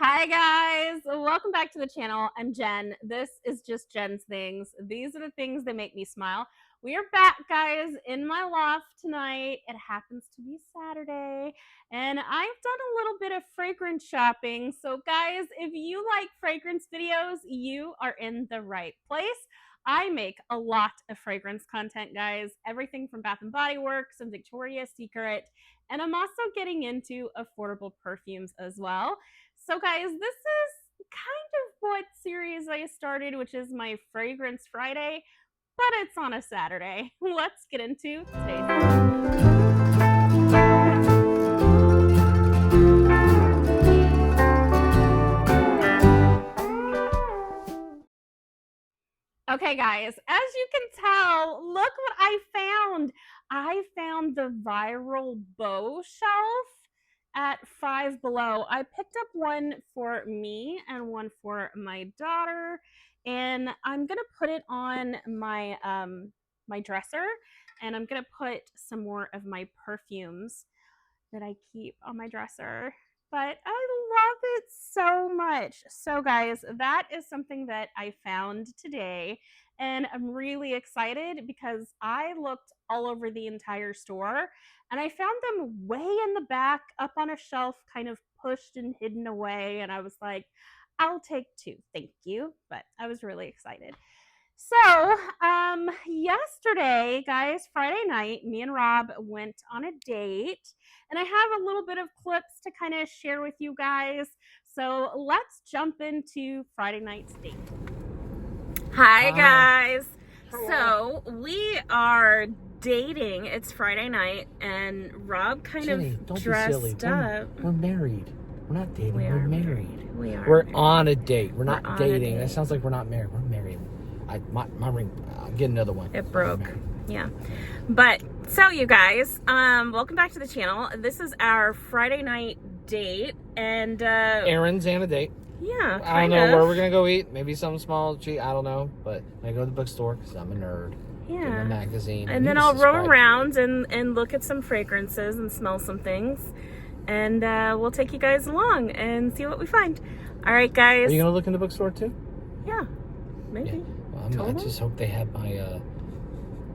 Hi guys, welcome back to the channel. I'm Jen. This is just Jen's things. These are the things that make me smile. We are back, guys, in my loft tonight. It happens to be Saturday, and I've done a little bit of fragrance shopping. So guys, if you like fragrance videos, you are in the right place. I make a lot of fragrance content, guys. Everything from Bath & Body Works and Victoria's Secret, and I'm also getting into affordable perfumes as well. So guys, this is kind of what series I started, which is my Fragrance Friday, but it's on a Saturday. Let's get into today's video. Okay guys, as you can tell, look what I found. I found the Viral Bow Shelf at Five Below. I picked up one for me and one for my daughter, and I'm gonna put it on my my dresser, and I'm gonna put some more of my perfumes that I keep on my dresser. But I love it so much. So guys, that is something that I found today, and I'm really excited because I looked all over the entire store and I found them way in the back up on a shelf, kind of pushed and hidden away, and I was like, I'll take two, thank you. But I was really excited. So, yesterday, guys, Friday night, me and Rob went on a date, and I have a little bit of clips to kind of share with you guys. So let's jump into Friday night's date. Hi, guys. So we are dating. It's Friday night, and Rob kind of dressed up. We're married. We're not dating. We're married. We are. We're on a date. We're not dating. That sounds like we're not married. We're married. My ring. I'll get another one. It broke. Yeah. But so you guys, welcome back to the channel. This is our Friday night date, and errands and a date. Yeah. I don't know where we're gonna go eat. Maybe something small, cheap. I don't know. But I go to the bookstore because I'm a nerd. Yeah. Get my magazine. And then I'll roam around and look at some fragrances and smell some things, and we'll take you guys along and see what we find. All right, guys. Are you gonna look in the bookstore too? Yeah. Maybe. Yeah. Well, I just hope they have my.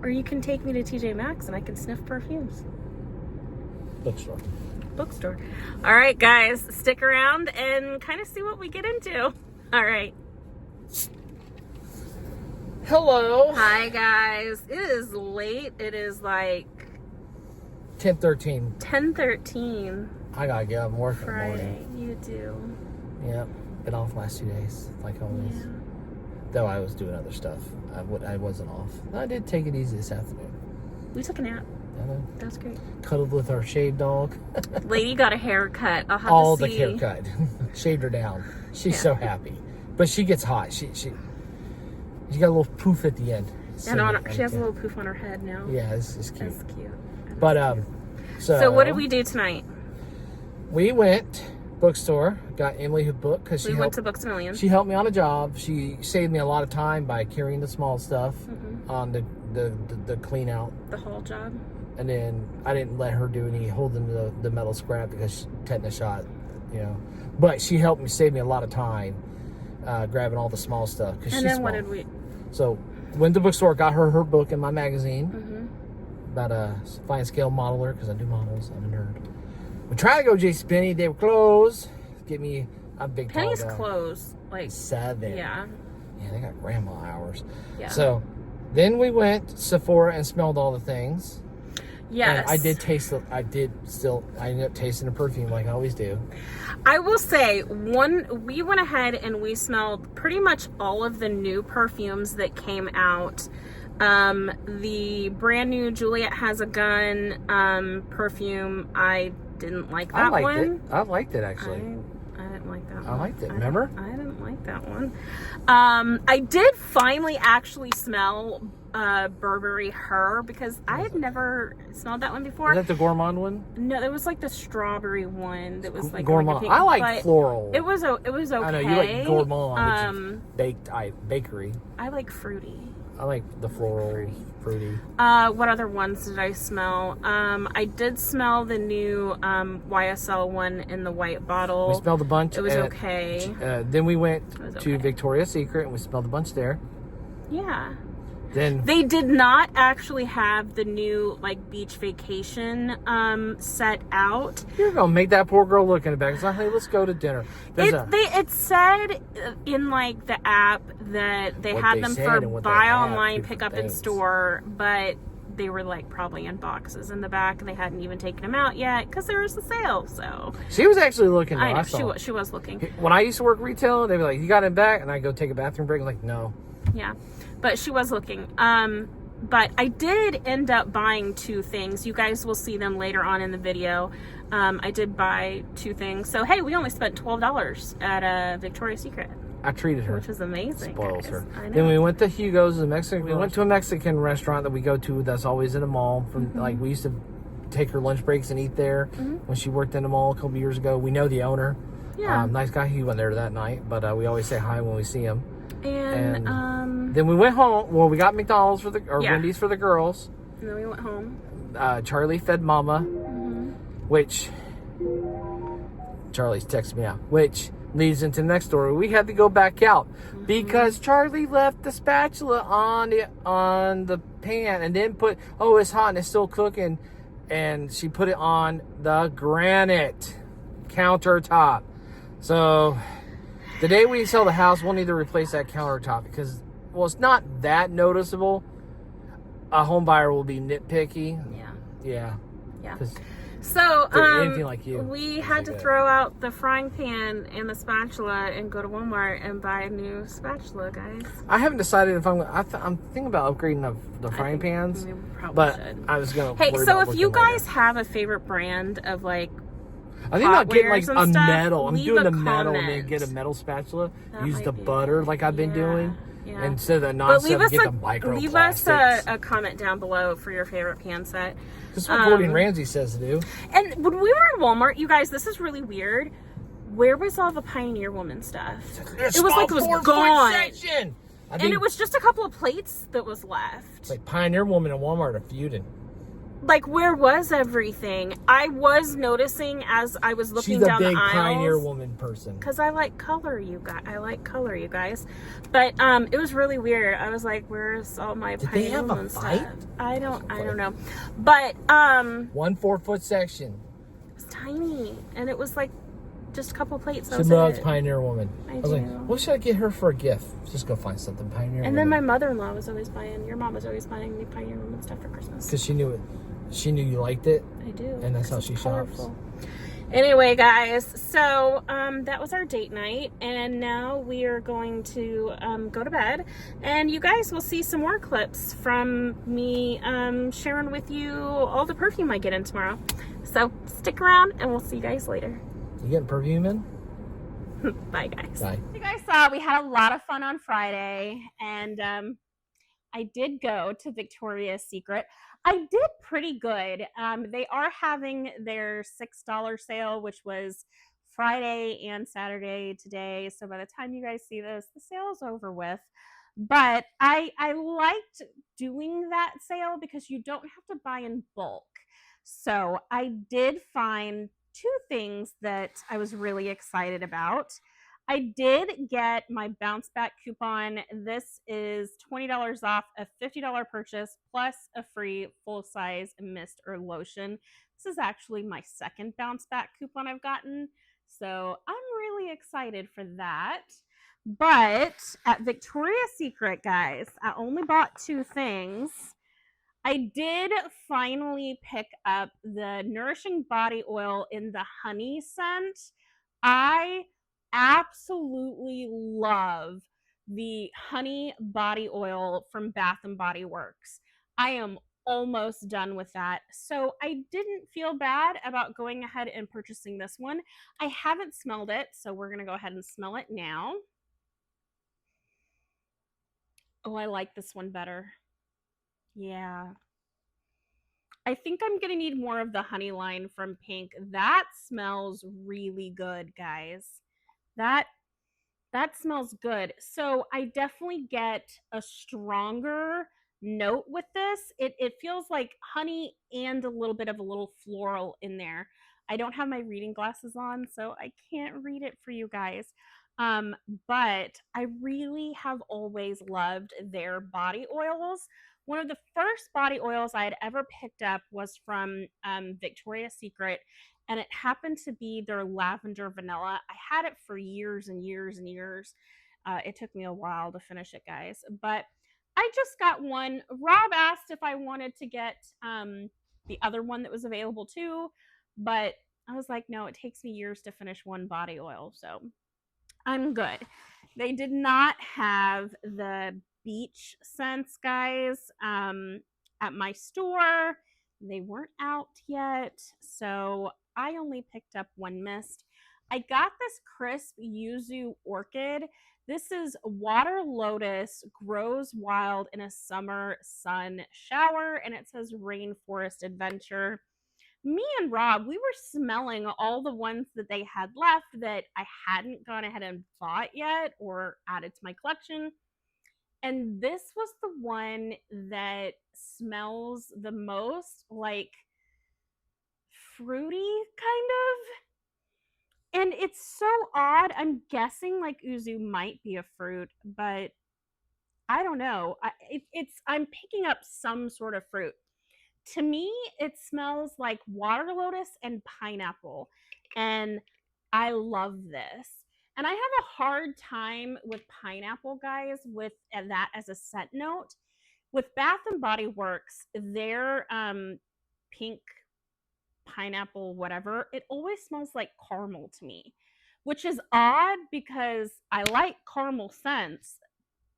Or you can take me to TJ Maxx and I can sniff perfumes. Bookstore. All right, guys, stick around and kind of see what we get into. All right. Hello. Hi, guys. It is late. It is like 10:13. 10:13. I gotta get up and work Friday. in the morning. You do. Yep. Been off the last 2 days, like always. Yeah. Though I was doing other stuff. I wasn't off. I did take it easy this afternoon. We took a nap. That's great. Cuddled with our shaved dog. Lady got a haircut. I'll have All to the see. haircut. Shaved her down. She's so happy. But she gets hot. She got a little poof at the end. And she has a little poof on her head now. Yeah, it's cute. That's cute. But so what did we do tonight? We went bookstore, got Emily her book because we went to Books A Million. She helped me on a job. She saved me a lot of time by carrying the small stuff on the clean out, the haul job. And then I didn't let her do any holding the metal scrap because tetanus shot, But she helped me save me a lot of time grabbing all the small stuff. And then what did we? So went to the bookstore, got her book and my magazine about a fine scale modeler because I do models. I'm a nerd. We tried to go JCPenney. They were closed. Get me a big Penny's closed. Like 7. Yeah. Yeah, they got grandma hours. Yeah. So then we went to Sephora and smelled all the things. Yes. And I ended up tasting the perfume like I always do. I will say, we went ahead and we smelled pretty much all of the new perfumes that came out. The brand new Juliet Has a Gun perfume, I didn't like that one. I liked it actually. I didn't like that one. I liked it, remember? I didn't like that one. I did finally actually smell Burberry Her because I had never smelled that one before. Is that the gourmand one? No, it was like the strawberry one that was like gourmand. Like I like floral. It was okay. I know you like gourmand, which is bakery. I like fruity. I like the floral, fruity. What other ones did I smell? I did smell the new YSL one in the white bottle. We smelled a bunch. It was okay. Then we went to Victoria's Secret and we smelled a bunch there. Yeah. Then they did not actually have the new like beach vacation set out. You're gonna make that poor girl look in the back. It's like, hey, let's go to dinner. It said in like the app that they had them for buy online, pick up in store, but they were like probably in boxes in the back and they hadn't even taken them out yet because there was a sale. So she was actually looking. I know, she was looking. When I used to work retail, they'd be like, "You got it back," and I go take a bathroom break. I'm like, no. Yeah. But she was looking. But I did end up buying 2 things. You guys will see them later on in the video. I did buy 2 things. So, hey, we only spent $12 at Victoria's Secret. I treated her. Which was amazing. Spoils guys. her. I know. Then we went to Hugo's, we went to a Mexican restaurant that we go to that's always in a mall. Like, we used to take her lunch breaks and eat there when she worked in the mall a couple years ago. We know the owner. Yeah. Nice guy. He went there that night, but we always say hi when we see him. And then we went home. Well, we got McDonald's Wendy's for the girls. And then we went home. Charlie fed Mama, which Charlie's texted me out, which leads into the next story. We had to go back out because Charlie left the spatula on the pan and then it's hot and it's still cooking, and she put it on the granite countertop. So the day we sell the house, we'll need to replace that countertop because, well, it's not that noticeable. A home buyer will be nitpicky. Yeah. So, anything like you, we had to throw out the frying pan and the spatula and go to Walmart and buy a new spatula, guys. I haven't decided if I'm thinking about upgrading the frying pans, we probably but should. I was gonna. Hey, so if you guys have a favorite brand of like, I think I'll get like a metal. I'm doing the metal and then get a metal spatula. Use the butter like I've been doing. Yeah. Instead of the non-stuff, get the microplastics. Leave us a comment down below for your favorite pan set. This is what Gordon Ramsay says to do. And when we were in Walmart, you guys, this is really weird. Where was all the Pioneer Woman stuff? It was like it was gone. And it was just a couple of plates that was left. It's like Pioneer Woman and Walmart are feuding. Like, where was everything? I was noticing as I was looking down the aisles. She's a big Pioneer Woman person. Because I like color, you guys. But it was really weird. I was like, where's all my Pioneer Woman stuff? Did they have a fight? I don't know. But 1 4-foot section. It was tiny, and it was like just a couple plates. She loves Pioneer Woman. I was like, what should I get her for a gift? Just go find something Pioneer Woman. And then my mother-in-law was always buying. Your mom was always buying me Pioneer Woman stuff for Christmas. Because she knew it. She knew you liked it. I do. And that's how she shops. Anyway, guys, so that was our date night, and now we are going to go to bed, and you guys will see some more clips from me sharing with you all the perfume I get in tomorrow. So stick around, and we'll see you guys later. You getting perfume in? Bye, guys. Bye. You guys saw we had a lot of fun on Friday, and I did go to Victoria's Secret. I did pretty good. They are having their $6 sale, which was Friday and Saturday today. So by the time you guys see this, the sale is over with. But I liked doing that sale because you don't have to buy in bulk. So I did find 2 things that I was really excited about. I did get my bounce back coupon. This is $20 off a $50 purchase plus a free full-size mist or lotion. This is actually my second bounce back coupon I've gotten, so I'm really excited for that. But at Victoria's Secret, guys, I only bought 2 things. I did finally pick up the Nourishing Body Oil in the honey scent. I absolutely love the honey body oil from Bath and Body Works. I am almost done with that, so I didn't feel bad about going ahead and purchasing this one. I haven't smelled it, so we're gonna go ahead and smell it now. Oh, I like this one better. Yeah, I think I'm gonna need more of the honey line from Pink. That smells really good, guys. That That smells good. So I definitely get a stronger note with this. It feels like honey and a little bit of a little floral in there. I don't have my reading glasses on, so I can't read it for you guys. Um, but I really have always loved their body oils. One of the first body oils I had ever picked up was from Victoria's Secret, and it happened to be their lavender vanilla. I had it for years and years and years. It took me a while to finish it, guys, but I just got one. Rob asked if I wanted to get the other one that was available too, but I was like, no, it takes me years to finish one body oil, so I'm good. They did not have the beach scents, guys, at my store. They weren't out yet, so I only picked up one mist. I got this crisp Yuzu Orchid. This is water lotus, grows wild in a summer sun shower, and it says rainforest adventure. Me and Rob, we were smelling all the ones that they had left that I hadn't gone ahead and bought yet or added to my collection. And this was the one that smells the most like fruity, kind of. And it's so odd. I'm guessing like Yuzu might be a fruit, but I don't know. I'm picking up some sort of fruit. To me, it smells like water lotus and pineapple. And I love this. And I have a hard time with pineapple, guys, with that as a scent note. With Bath and Body Works, their pink pineapple, whatever, it always smells like caramel to me, which is odd because I like caramel scents,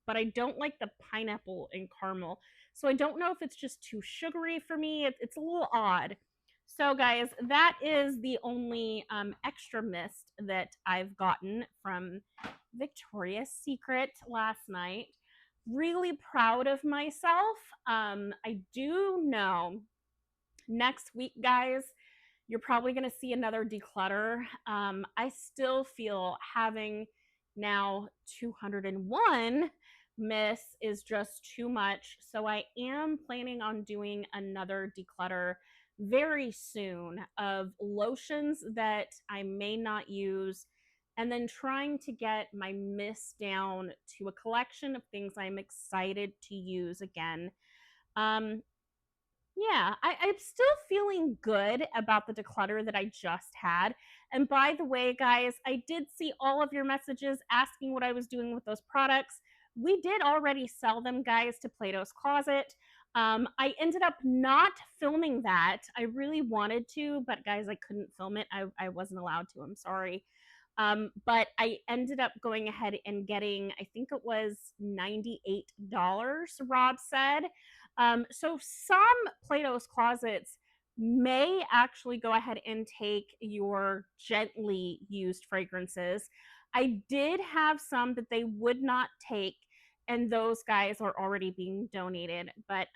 but I don't like the pineapple in caramel. So I don't know if it's just too sugary for me. It's a little odd. So guys, that is the only extra mist that I've gotten from Victoria's Secret last night. Really proud of myself. I do know next week, guys, you're probably going to see another declutter. I still feel having now 201 mists is just too much. So I am planning on doing another declutter very soon of lotions that I may not use, and then trying to get my mist down to a collection of things I'm excited to use again. Yeah, I'm still feeling good about the declutter that I just had. And by the way, guys, I did see all of your messages asking what I was doing with those products. We did already sell them, guys, to Plato's Closet. I ended up not filming that. I really wanted to, but guys, I couldn't film it. I wasn't allowed to. I'm sorry. But I ended up going ahead and getting, I think it was $98, Rob said. So some Plato's Closets may actually go ahead and take your gently used fragrances. I did have some that they would not take, and those guys are already being donated. But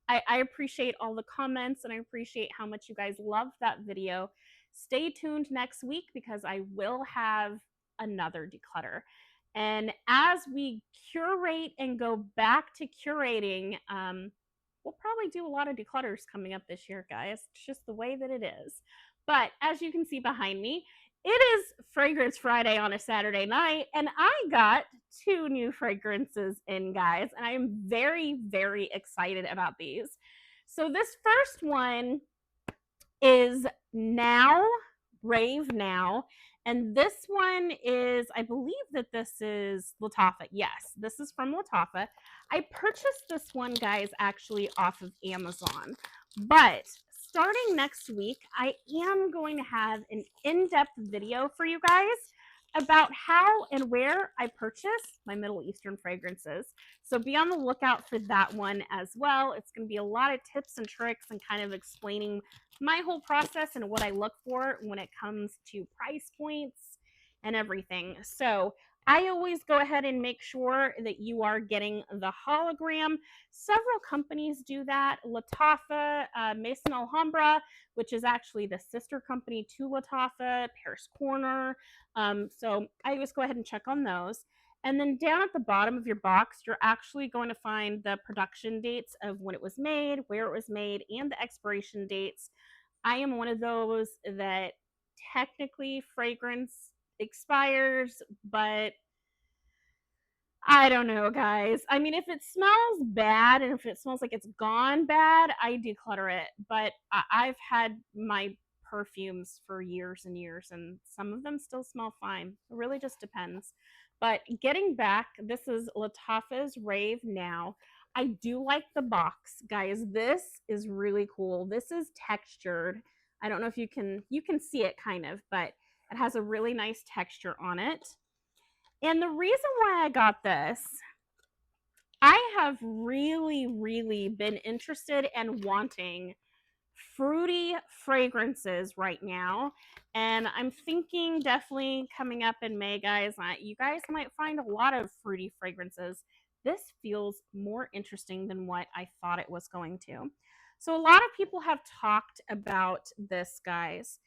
I appreciate all the comments, and I appreciate how much you guys loved that video. Stay tuned next week because I will have another declutter. And as we curate and go back to curating, we'll probably do a lot of declutters coming up this year, guys. It's just the way that it is. But as you can see behind me, it is Fragrance Friday on a Saturday night, and I got 2 new fragrances in, guys, and I am very, very excited about these. So this first one is Rave Now. And this one is, I believe that this is Lattafa. Yes, this is from Lattafa. I purchased this one, guys, actually off of Amazon. But starting next week, I am going to have an in-depth video for you guys about how and where I purchase my Middle Eastern fragrances. So be on the lookout for that one as well. It's going to be a lot of tips and tricks and kind of explaining my whole process and what I look for when it comes to price points and everything. So I always go ahead and make sure that you are getting the hologram. Several companies do that. Lattafa, Maison Alhambra, which is actually the sister company to Lattafa, Paris Corner. So I always go ahead and check on those. And then down at the bottom of your box, you're actually going to find the production dates of when it was made, where it was made, and the expiration dates. I am one of those that technically fragrance expires, but I don't know, guys. I mean, if it smells bad and if it smells like it's gone bad, I declutter it. But I've had my perfumes for years and years, and some of them still smell fine. It really just depends. But getting back, this is Lattafa's Rave Now. I do like the box, guys. This is really cool. This is textured. I don't know if you can see it kind of, but it has a really nice texture on it. And the reason why I got this, I have really been interested and wanting fruity fragrances right now. And I'm thinking definitely coming up in May, guys, you guys might find a lot of fruity fragrances. This feels more interesting than what I thought it was going to. So a lot of people have talked about this, guys.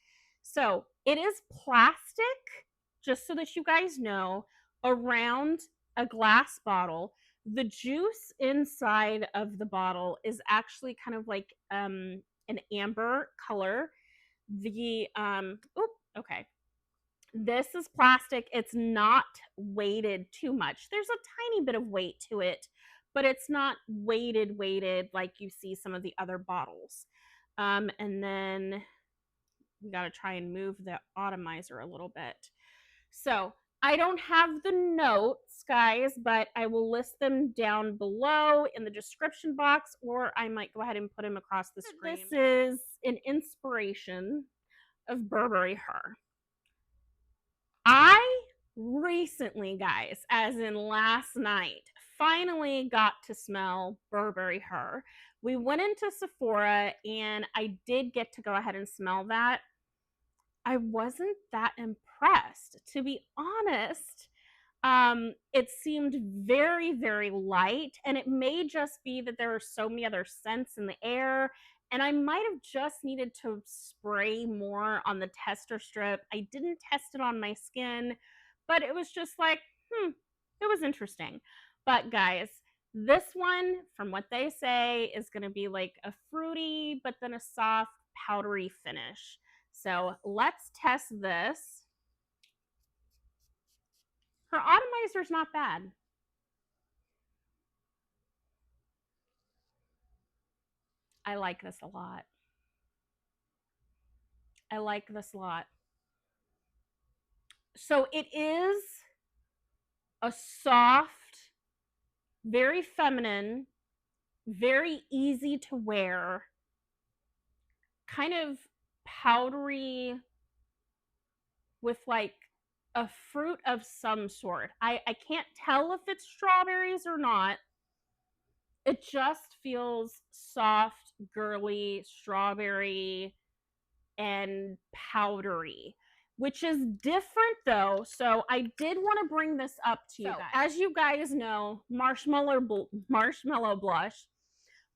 So it is plastic, just so that you guys know, around a glass bottle. The juice inside of the bottle is actually kind of like an amber color. Okay. This is plastic. It's not weighted too much. There's a tiny bit of weight to it, but it's not weighted like you see some of the other bottles. And then we got to try and move the atomizer a little bit. So I don't have the notes, guys, but I will list them down below in the description box, or I might go ahead and put them across the screen. This is an inspiration of Burberry Her. I recently, guys, as in last night, finally got to smell Burberry Her. We went into Sephora and I did get to go ahead and smell that. I wasn't that impressed, to be honest. It seemed very light, and it may just be that there are so many other scents in the air, and I might have just needed to spray more on the tester strip. I didn't test it on my skin, but it was just like, it was interesting. But guys, this one, from what they say, is going to be like a fruity, but then a soft, powdery finish. So let's test this. Her atomizer's not bad. I like this a lot. I like this a lot. So it is a soft, very feminine, very easy to wear, kind of powdery with like a fruit of some sort. I can't tell if it's strawberries or not. It just feels soft, girly, strawberry, and powdery, which is different though. So I did want to bring this up to you guys. As you guys know, Marshmallow Blush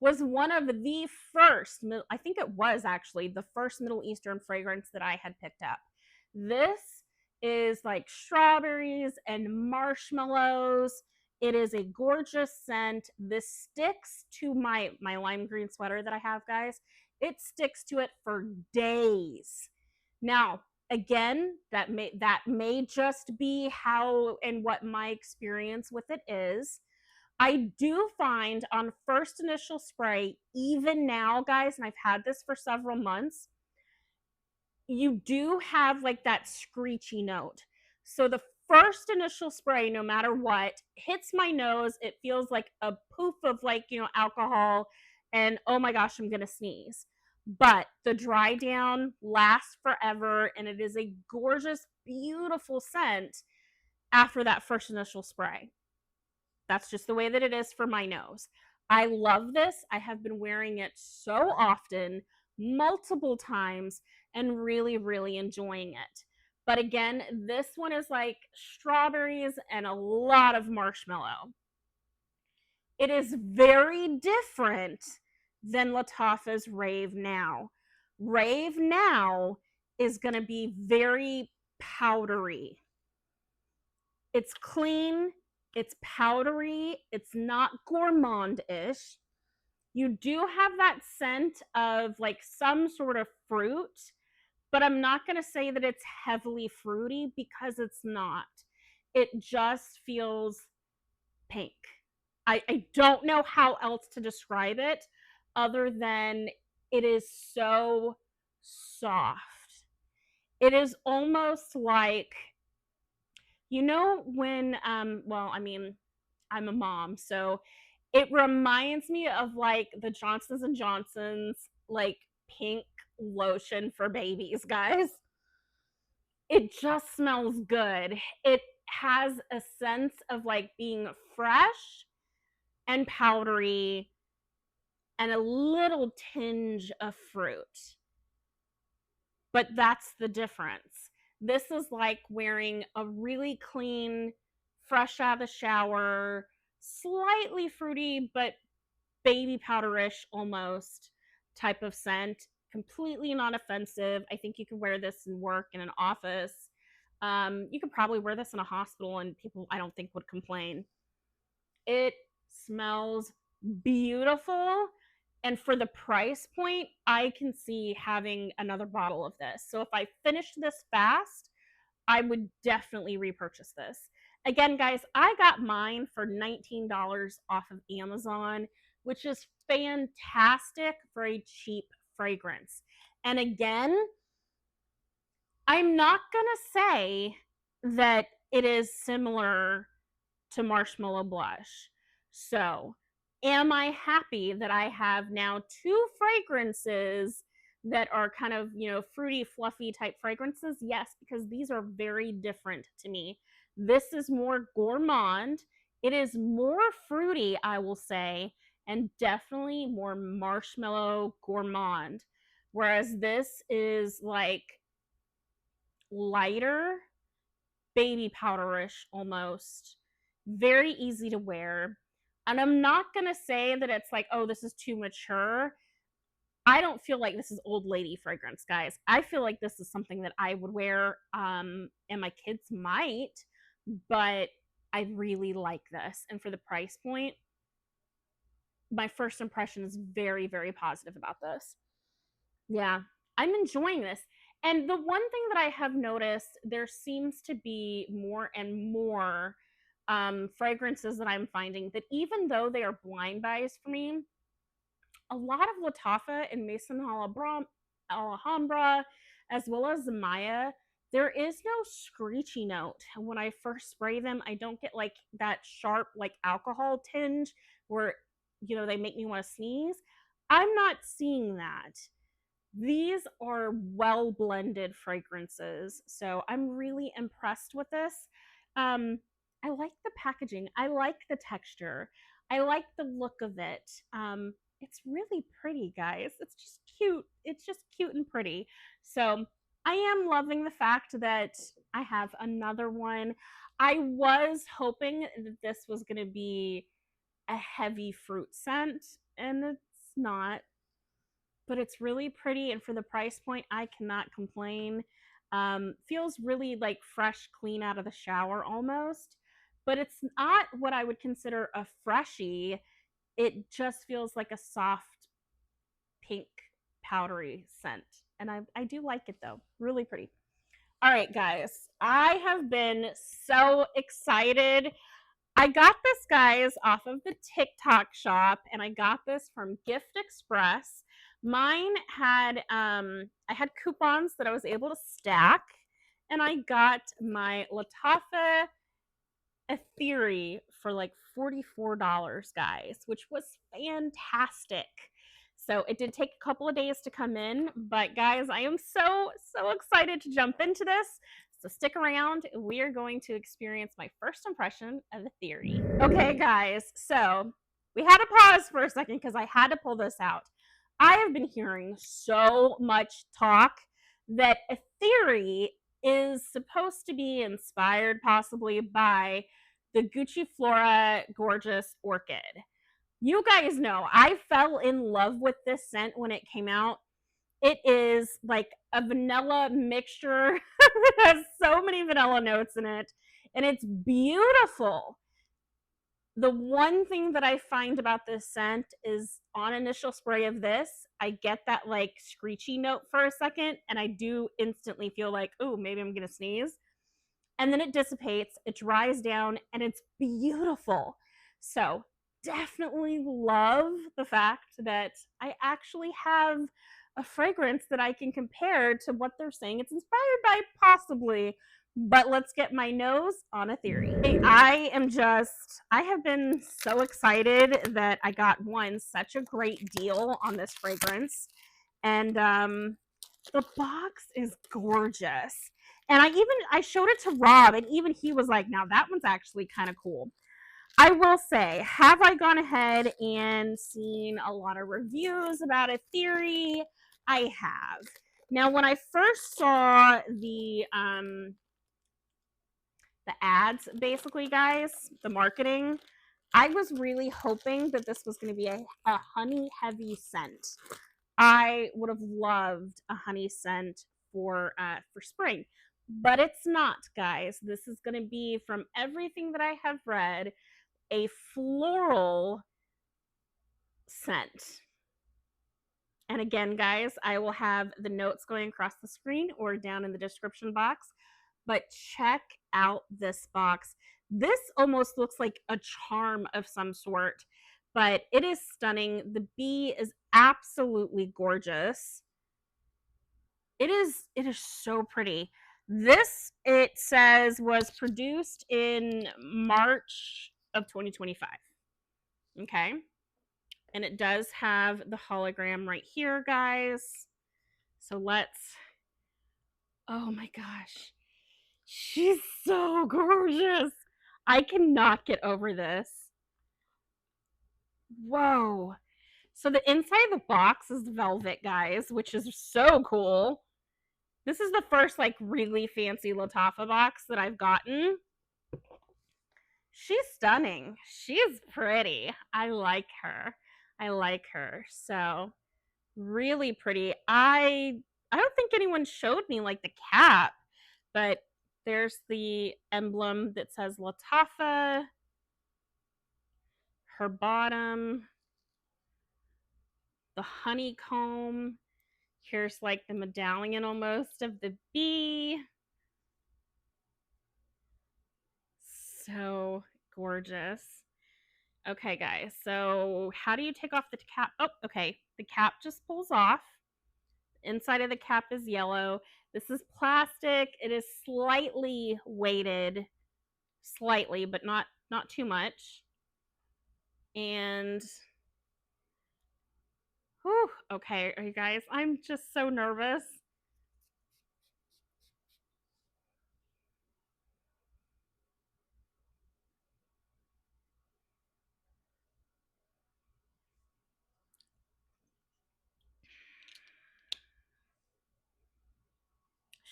was one of the first, I think it was actually the first Middle Eastern fragrance that I had picked up. This is like strawberries and marshmallows. It is a gorgeous scent. This sticks to my lime green sweater that I have, guys. It sticks to it for days. Now, again, that may just be how and what my experience with it is. I do find on first initial spray, even now, guys, and I've had this for several months, you do have like that screechy note. So the first initial spray, no matter what, hits my nose. It feels like a poof of like, alcohol, and oh my gosh, I'm gonna sneeze. But the dry down lasts forever, and it is a gorgeous, beautiful scent after that first initial spray. That's just the way that it is for my nose. I love this. I have been wearing it so often, multiple times, and really enjoying it. But again, this one is like strawberries and a lot of marshmallow. It is very different than Lattafa's Rave Now. Rave Now is going to be very powdery. It's clean, it's powdery, it's not gourmand-ish. You do have that scent of like some sort of fruit, but I'm not going to say that it's heavily fruity because it's not. It just feels pink. I don't know how else to describe it other than it is so soft. It is almost like, you know, when, well, I mean, I'm a mom, so it reminds me of like the Johnsons and Johnsons, like pink lotion for babies, guys. It just smells good. It has a sense of like being fresh and powdery and a little tinge of fruit. But that's the difference. This is like wearing a really clean, fresh out of the shower, slightly fruity, but baby powderish almost type of scent. Completely non offensive. I think you could wear this in work in an office. You could probably wear this in a hospital and people, I don't think, would complain. It smells beautiful. And for the price point, I can see having another bottle of this. So if I finished this fast, I would definitely repurchase this. Again, guys, I got mine for $19 off of Amazon, which is fantastic for a cheap fragrance. And again, I'm not going to say that it is similar to Marshmallow Blush. So, am I happy that I have now two fragrances that are kind of, you know, fruity, fluffy type fragrances? Yes, because these are very different to me. This is more gourmand. It is more fruity, I will say, and definitely more marshmallow gourmand. Whereas this is like lighter, baby powderish almost. Very easy to wear. And I'm not going to say that it's like, oh, this is too mature. I don't feel like this is old lady fragrance, guys. I feel like this is something that I would wear, and my kids might, but I really like this. And for the price point, my first impression is very, very positive about this. Yeah, I'm enjoying this. And the one thing that I have noticed, there seems to be more and more fragrances that I'm finding that even though they are blind buys for me, a lot of Lattafa and Maison Alhambra, as well as Maya, there is no screechy note. When I first spray them, I don't get like that sharp, like alcohol tinge where, you know, they make me want to sneeze. I'm not seeing that. These are well blended fragrances, so I'm really impressed with this. I like the packaging. I like the texture. I like the look of it. It's really pretty, guys. It's just cute. It's just cute and pretty. So I am loving the fact that I have another one. I was hoping that this was going to be a heavy fruit scent, and it's not, but it's really pretty, and for the price point, I cannot complain. Feels really like fresh, clean out of the shower almost, but it's not what I would consider a freshie. It just feels like a soft pink powdery scent, and I do like it though. Really pretty. All right, guys, I have been so excited. I got this, guys, off of the TikTok shop, and I got this from Gift Express. Mine had I had coupons that I was able to stack, and I got my Lattafa Atheeri for like $44, guys, which was fantastic. So it did take a couple of days to come in, but guys, I am so excited to jump into this. So stick around. We are going to experience my first impression of Atheeri. Okay, guys, so we had to pause for a second because I had to pull this out. I have been hearing so much talk that Atheeri is supposed to be inspired possibly by the Gucci Flora Gorgeous Orchid. You guys know I fell in love with this scent when it came out. It is like a vanilla mixture. It has so many vanilla notes in it, and it's beautiful. The one thing that I find about this scent is on initial spray of this, I get that like screechy note for a second, and I do instantly feel like, oh, maybe I'm gonna sneeze. And then it dissipates, it dries down, and it's beautiful. So definitely love the fact that I actually have a fragrance that I can compare to what they're saying it's inspired by, possibly. But let's get my nose on Atheeri. I have been so excited that I got such a great deal on this fragrance. And the box is gorgeous. And I showed it to Rob, and even he was like, now that one's actually kind of cool. I will say, have I gone ahead and seen a lot of reviews about Atheeri? I have. Now, when I first saw the ads, basically, guys, the marketing, I was really hoping that this was going to be a honey heavy scent. I would have loved a honey scent for spring, but it's not, guys. This is going to be, from everything that I have read, a floral scent. And again, guys, I will have the notes going across the screen or down in the description box. But check out this box. This almost looks like a charm of some sort, but it is stunning. The bee is absolutely gorgeous. It is so pretty. This, it says, was produced in March of 2025. Okay. And it does have the hologram right here, guys. So let's, oh my gosh. She's so gorgeous. I cannot get over this. Whoa. So the inside of the box is velvet, guys, which is so cool. This is the first like really fancy Lattafa box that I've gotten. She's stunning. She's pretty. I like her. So really pretty. I don't think anyone showed me like the cap, but there's the emblem that says Lattafa, her bottom, the honeycomb. Here's like the medallion almost of the bee. So gorgeous. Okay, guys, so how do you take off the cap? Oh, okay, the cap just pulls off. Inside of the cap is yellow. This is plastic. It is slightly weighted, slightly, but not too much. And whew, okay, you guys, I'm just so nervous.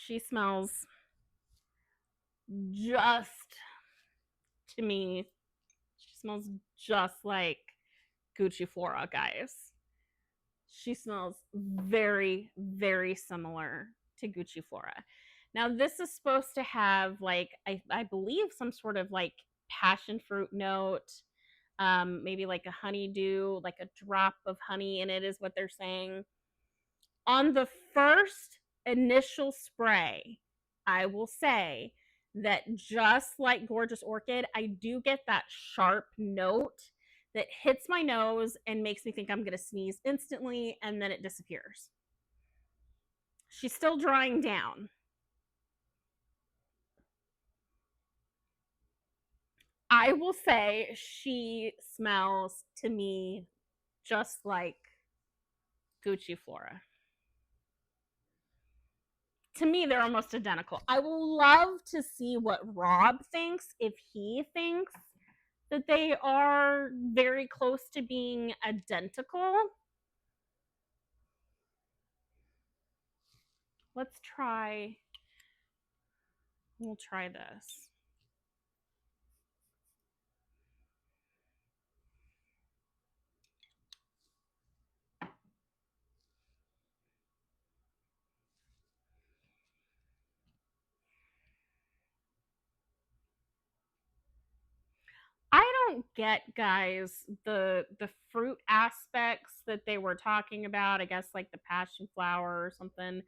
She smells just, to me, she smells just like Gucci Flora, guys. She smells very, very similar to Gucci Flora. Now, this is supposed to have like, I believe some sort of like passion fruit note, maybe like a honeydew, like a drop of honey in it is what they're saying. On the first initial spray, I will say that just like Gorgeous Orchid, I do get that sharp note that hits my nose and makes me think I'm going to sneeze instantly, and then it disappears. She's still drying down. I will say she smells to me just like Gucci Flora. To me, they're almost identical. I will love to see what Rob thinks, if he thinks that they are very close to being identical. Let's try We'll try this. I don't get, guys, the fruit aspects that they were talking about. I guess like the passion flower or something.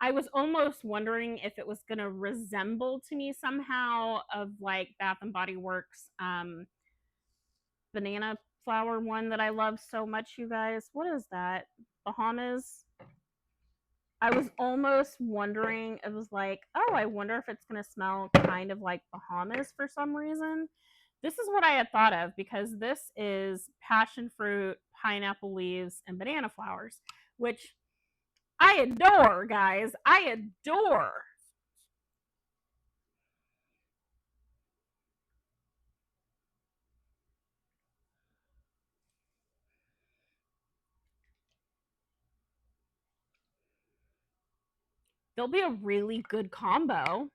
I was almost wondering if it was going to resemble to me somehow of like Bath and Body Works banana flower one that I love so much, you guys. What is that? Bahamas? I was almost wondering, it was like, oh, I wonder if it's going to smell kind of like Bahamas for some reason. This is what I had thought of because this is passion fruit, pineapple leaves, and banana flowers, which I adore, guys. I adore. There'll be a really good combo.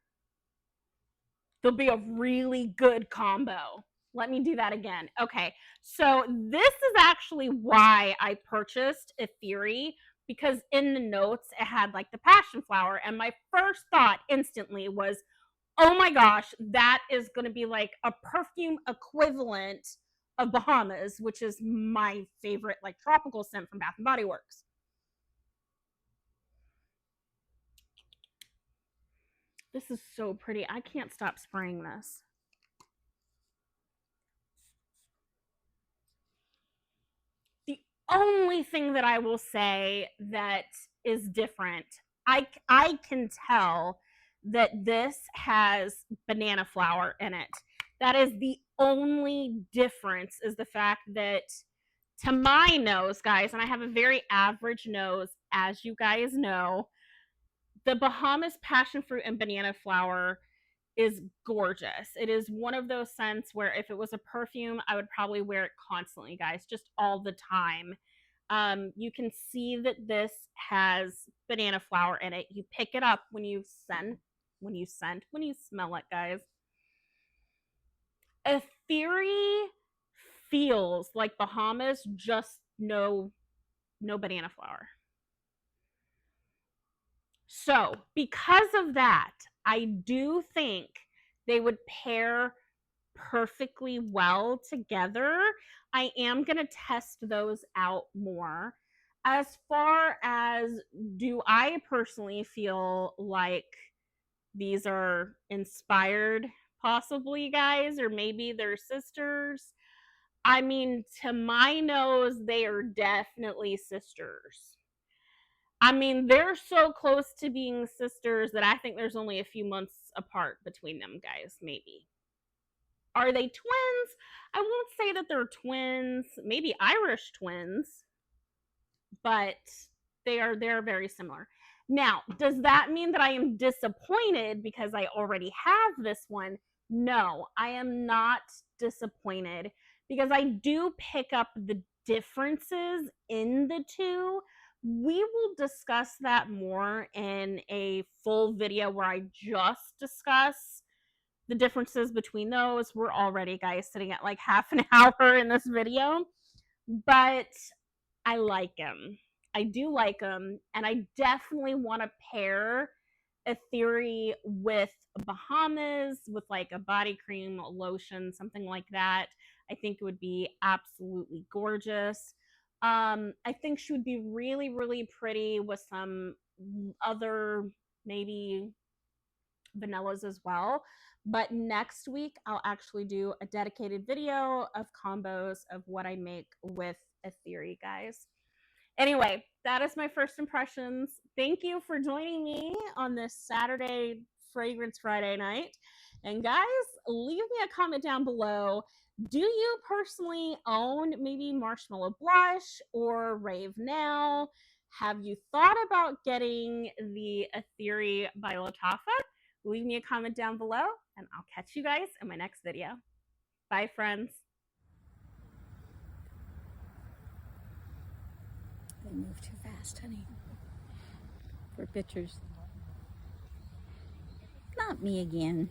There'll be a really good combo. Let me do that again. Okay, so this is actually why I purchased Atheeri, because in the notes it had like the passion flower, and my first thought instantly was, oh my gosh, that is going to be like a perfume equivalent of Bahamas, which is my favorite like tropical scent from Bath and Body Works. This is so pretty. I can't stop spraying this. The only thing that I will say that is different, I can tell that this has banana flower in it. That is the only difference, is the fact that to my nose, guys, and I have a very average nose, as you guys know, the Bahamas passion fruit and banana flower is gorgeous. It is one of those scents where if it was a perfume, I would probably wear it constantly, guys, just all the time. You can see that this has banana flower in it. You pick it up when you smell it, guys. Atheeri feels like Bahamas, just no banana flower. So, because of that, I do think they would pair perfectly well together. I am going to test those out more. As far as, do I personally feel like these are inspired, possibly, guys, or maybe they're sisters? I mean, to my nose, they are definitely sisters. I mean, they're so close to being sisters that I think there's only a few months apart between them, guys, maybe. Are they twins? I won't say that they're twins, maybe Irish twins, but they're very similar. Now, does that mean that I am disappointed because I already have this one? No, I am not disappointed because I do pick up the differences in the two. We will discuss that more in a full video where I just discuss the differences between those. We're already, guys, sitting at like half an hour in this video, but I like them. I do like them, and I definitely want to pair Atheeri with Bahamas, with like a body cream, a lotion, something like that. I think it would be absolutely gorgeous. I think she would be really, really pretty with some other maybe vanillas as well. But next week, I'll actually do a dedicated video of combos of what I make with Atheeri, guys. Anyway, that is my first impressions. Thank you for joining me on this Saturday Fragrance Friday night. And guys, leave me a comment down below. Do you personally own maybe Marshmallow Blush or Rave Now? Have you thought about getting the Atheeri by Lattafa? Leave me a comment down below, and I'll catch you guys in my next video. Bye, friends. They move too fast, honey, for pictures. Not me again.